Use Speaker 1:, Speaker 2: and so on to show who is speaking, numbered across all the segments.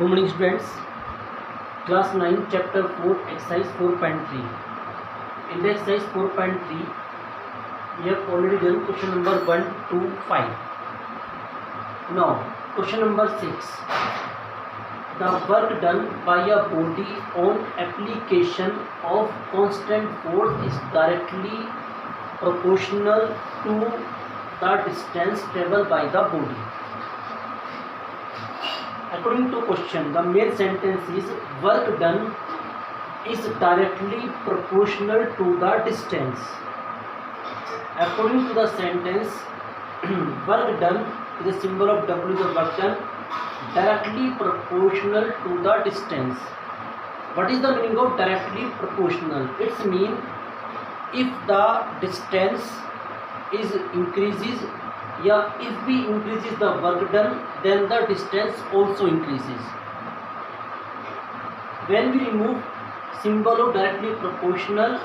Speaker 1: Good morning students. Class 9 chapter 4 exercise 4.3. In the exercise 4.3 we have already done question number 1 to 5. Now question number 6. The work done by a body on application of constant force is directly proportional to the distance travelled by the body. According to question, the main sentence is work done is directly proportional to the distance. According to the sentence, work done is a symbol of W, the work done, directly proportional to the distance. What is the meaning of directly proportional? It's mean if the distance is increases, if we increases the work done, then the distance also increases. When we remove symbol of directly proportional,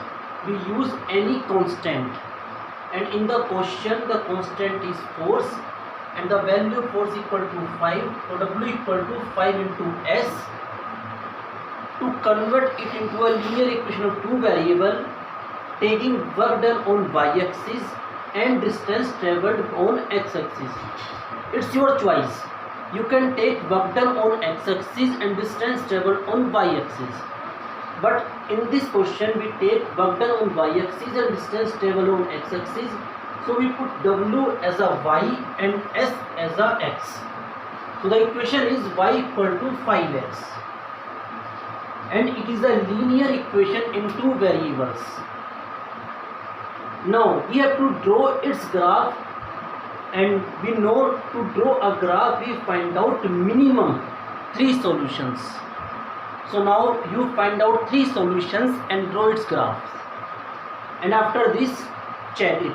Speaker 1: we use any constant, and in the question the constant is force, and the value of force equal to 5, so W equal to 5 into S. To convert it into a linear equation of two variable, taking work done on y-axis and distance travelled on x-axis. It's your choice. You can take work done on x-axis and distance travelled on y-axis. But in this question we take work done on y-axis and distance travelled on x-axis. So we put W as a y and S as a x. So the equation is y equal to 5x. And it is a linear equation in two variables. Now we have to draw its graph, and we know to draw a graph we find out minimum 3 solutions. So now you find out 3 solutions and draw its graphs, and after this check it.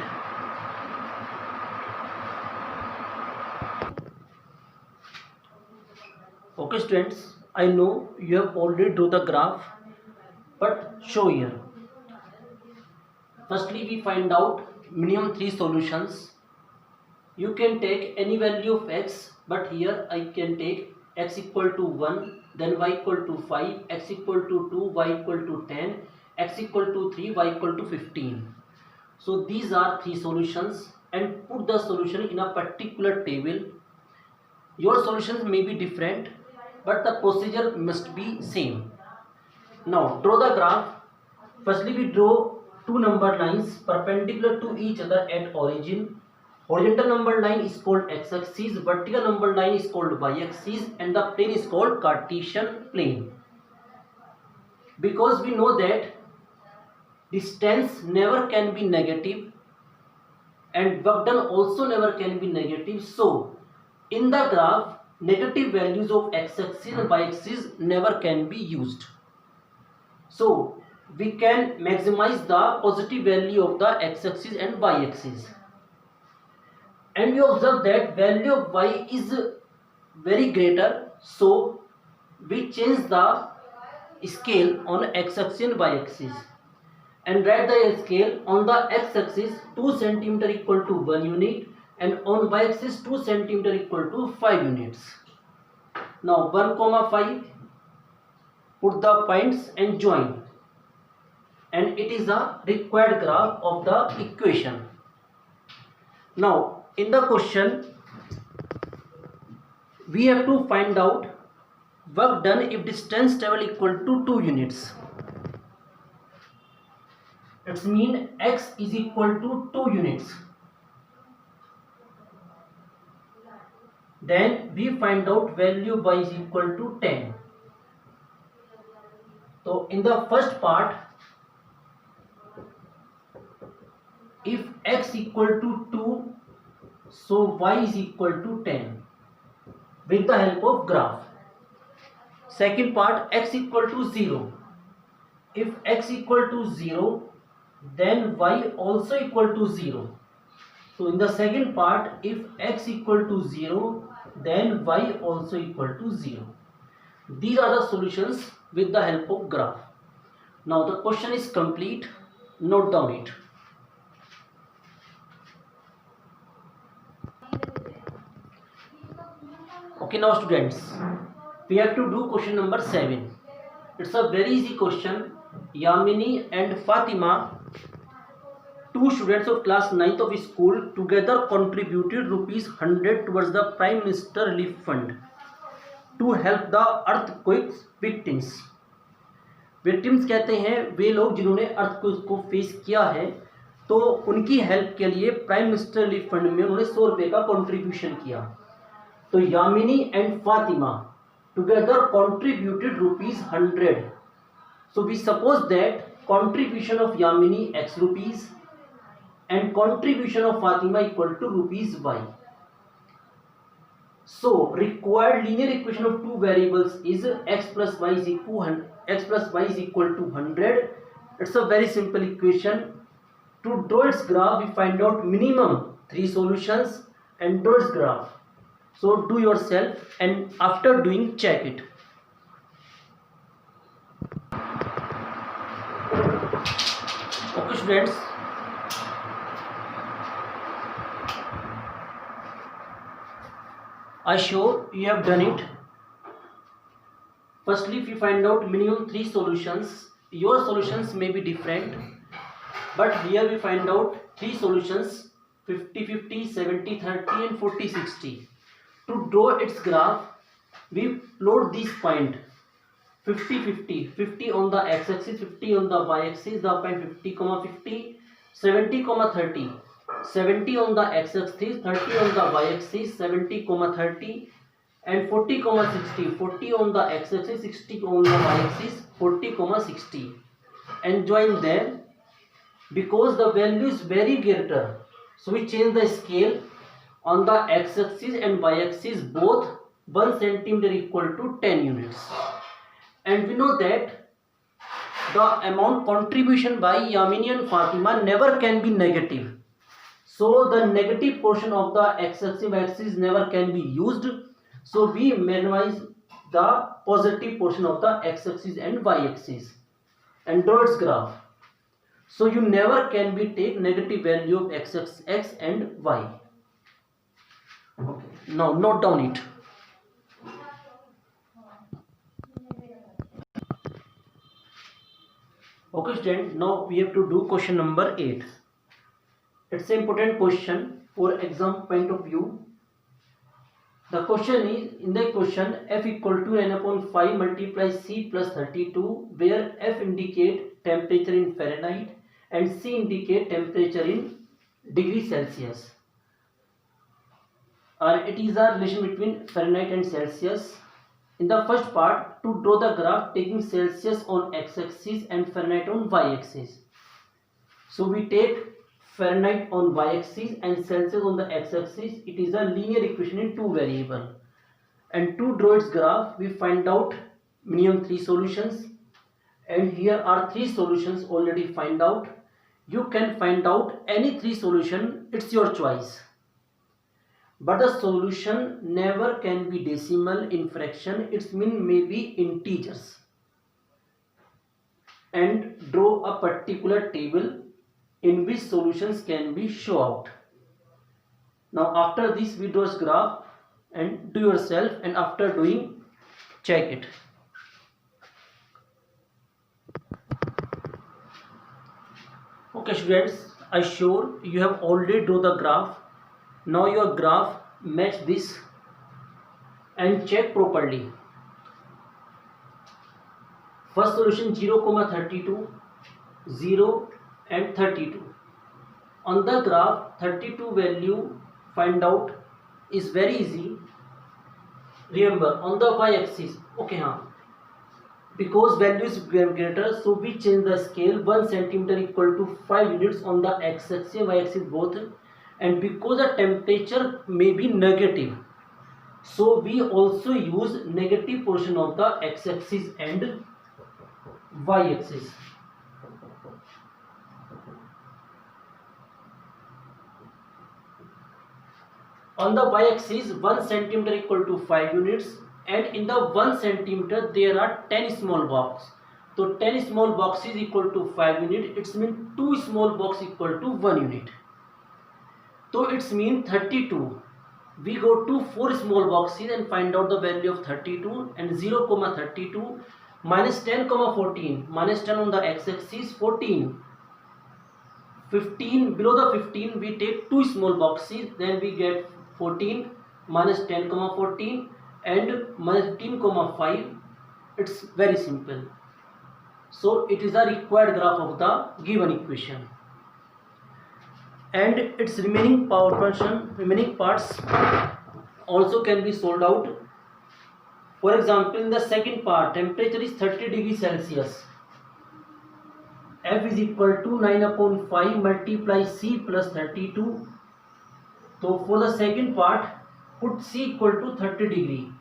Speaker 1: Okay students, I know you have already drawn the graph, but show here. Firstly, we find out minimum 3 solutions. You can take any value of x, but here I can take x equal to 1, then y equal to 5, x equal to 2, y equal to 10, x equal to 3, y equal to 15. So these are 3 solutions, and put the solution in a particular table. Your solutions may be different, but the procedure must be same. Now draw the graph. Firstly, we draw two number lines perpendicular to each other at origin. Horizontal number line is called x-axis, vertical number line is called y-axis, and the plane is called Cartesian plane. Because we know that distance never can be negative and work done also never can be negative, so in the graph negative values of x-axis and y-axis never can be used. So we can maximize the positive value of the x-axis and y-axis. And we observe that value of y is very greater, so we change the scale on x-axis and y-axis and write the scale on the x-axis 2 cm equal to 1 unit and on y-axis 2 cm equal to 5 units. Now 1, 5, put the points and join, and it is a required graph of the equation. Now in the question we have to find out work done if distance travel equal to 2 units. It means x is equal to 2 units. Then we find out value y is equal to 10. So in the first part, if x equal to 2, so y is equal to 10 with the help of graph. Second part, x equal to 0. If x equal to 0, then y also equal to 0. So in the second part, if x equal to 0, then y also equal to 0. These are the solutions with the help of graph. Now the question is complete. Note down it. Okay, now students, We have to do question number 7. It's a very easy question. Yamini and Fatima, two students of class 9th of school, together contributed rupees 100 towards the Prime Minister Relief Fund to help the earthquake victims. Victims कहते हैं वे लोग जिन्होंने earthquake को face किया है, तो उनकी help के लिए प्राइम मिनिस्टर रिलीफ फंड में उन्होंने 100 रुपये का कंट्रीब्यूशन किया. तो Yamini and Fatima together contributed rupees 100. So we suppose that contribution of Yamini x rupees and contribution of Fatima equal to rupees y. So required linear equation of two variables is x plus y is equal to 100. It's a very simple equation. To draw its graph, we find out minimum 3 solutions and draw its graph. So do yourself, and after doing, check it. Okay students, I sure you have done it. Firstly, if you find out minimum 3 solutions, your solutions may be different, but here we find out 3 solutions: 50-50, 70-30 and 40-60. To draw its graph, we plot these points 50-50, 50 on the x-axis, 50 on the y-axis, the point 50, 50, 70, 30. 70 on the x-axis, 30 on the y-axis, 70, 30, and 40, 60, 40 on the x-axis, 60 on the y-axis, 40, 60, and join them. Because the value is very greater, so we change the scale. On the x-axis and y-axis both 1 centimeter equal to 10 units, and we know that the amount contribution by Yamini and Fatima never can be negative. So the negative portion of the x-axis and y-axis never can be used. So we minimize the positive portion of the x-axis and y-axis and draw its graph. So you never can be take negative value of x and y. Okay. Now note down it. Okay students, now we have to do question number 8. It's an important question for exam point of view. The question is, in the question, f equal to n/5 multiply c plus 32, where f indicate temperature in Fahrenheit and c indicate temperature in degree Celsius. It is a relation between Fahrenheit and Celsius. In the first part, to draw the graph taking Celsius on x-axis and Fahrenheit on y-axis. So we take Fahrenheit on y-axis and Celsius on the x-axis. It is a linear equation in 2 variables. And to draw its graph, we find out minimum 3 solutions. And here are 3 solutions already find out. You can find out any 3 solution, it's your choice. But the solution never can be decimal in fraction, its mean may be integers. And draw a particular table in which solutions can be shown out. Now after this we draw a graph and do yourself, and after doing, check it. Okay students, I sure you have already drawn the graph. Now your graph match this and check properly. First solution 0,32, 0 and 32. On the graph 32 value find out is very easy. Remember on the y-axis, okay, because value is greater, so we change the scale. 1 centimeter equal to 5 units on the x-axis and y-axis both. And because the temperature may be negative, so we also use negative portion of the x-axis and y-axis. On the y-axis 1 centimeter equal to 5 units, and in the 1 centimeter there are 10 small boxes. So 10 small boxes equal to 5 units. It means 2 small boxes equal to 1 unit. So it's mean 32 we go to 4 small boxes and find out the value of 32 and 0, 32 minus 10, 14. Minus 10 on the x-axis, 14. 15, below the 15 we take 2 small boxes, then we get 14 minus 10, 14 and minus 15, 5. It's very simple. So it is a required graph of the given equation. And its remaining parts also can be solved out. For example, in the second part, temperature is 30 degrees Celsius. F is equal to 9 upon 5 multiply C plus 32. So for the second part, put C equal to 30 degree.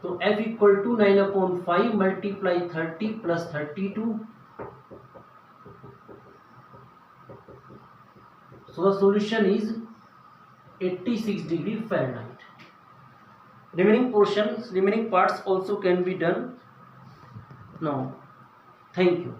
Speaker 1: So F equal to 9 upon 5 multiply 30 plus 32. So the solution is 86 degree Fahrenheit. Remaining parts also can be done now. Thank you.